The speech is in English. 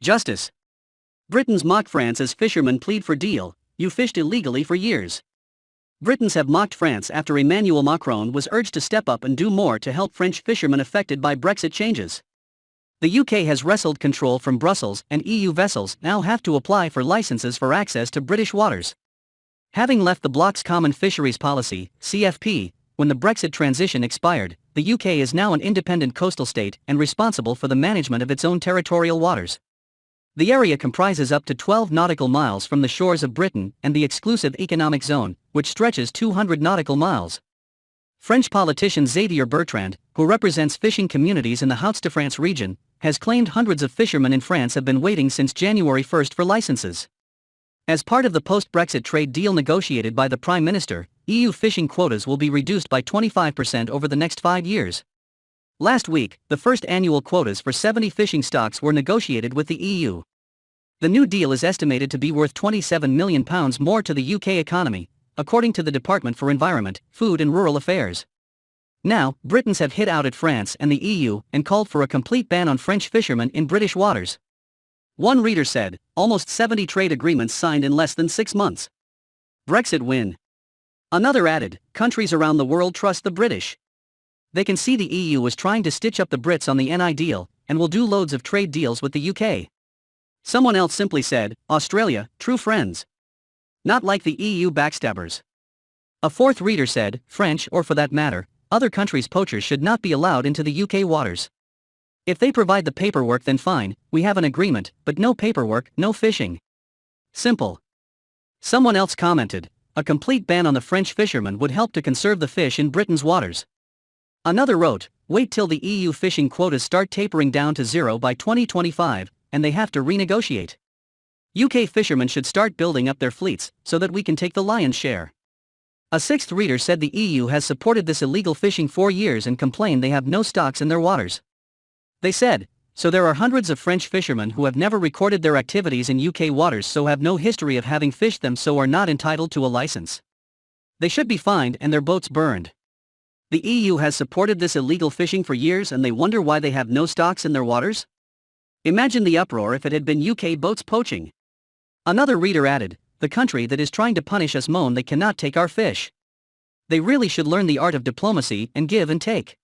Justice. Britons mock France as fishermen plead for deal, you fished illegally for years. Britons have mocked France after Emmanuel Macron was urged to step up and do more to help French fishermen affected by Brexit changes. The UK has wrestled control from Brussels, and EU vessels now have to apply for licenses for access to British waters. Having left the bloc's Common Fisheries Policy, CFP, when the Brexit transition expired, the UK is now an independent coastal state and responsible for the management of its own territorial waters. The area comprises up to 12 nautical miles from the shores of Britain and the exclusive economic zone, which stretches 200 nautical miles. French politician Xavier Bertrand, who represents fishing communities in the Hauts-de-France region, has claimed hundreds of fishermen in France have been waiting since January 1 for licenses. As part of the post-Brexit trade deal negotiated by the Prime Minister, EU fishing quotas will be reduced by 25% over the next 5 years. Last week, the first annual quotas for 70 fishing stocks were negotiated with the EU. The new deal is estimated to be worth £27 million more to the UK economy, according to the Department for Environment, Food and Rural Affairs. Now, Britons have hit out at France and the EU and called for a complete ban on French fishermen in British waters. One reader said, almost 70 trade agreements signed in less than 6 months. Brexit win. Another added, countries around the world trust the British. They can see the EU is trying to stitch up the Brits on the NI deal, and will do loads of trade deals with the UK. Someone else simply said, Australia, true friends. Not like the EU backstabbers. A fourth reader said, French, or for that matter, other countries' poachers should not be allowed into the UK waters. If they provide the paperwork then fine, we have an agreement, but no paperwork, no fishing. Simple. Someone else commented, a complete ban on the French fishermen would help to conserve the fish in Britain's waters. Another wrote, wait till the EU fishing quotas start tapering down to zero by 2025, and they have to renegotiate. UK fishermen should start building up their fleets, so that we can take the lion's share. A sixth reader said the EU has supported this illegal fishing for years and complained they have no stocks in their waters. They said, so there are hundreds of French fishermen who have never recorded their activities in UK waters, so have no history of having fished them, so are not entitled to a license. They should be fined and their boats burned. The EU has supported this illegal fishing for years and they wonder why they have no stocks in their waters? Imagine the uproar if it had been UK boats poaching. Another reader added, the country that is trying to punish us moan they cannot take our fish. They really should learn the art of diplomacy and give and take.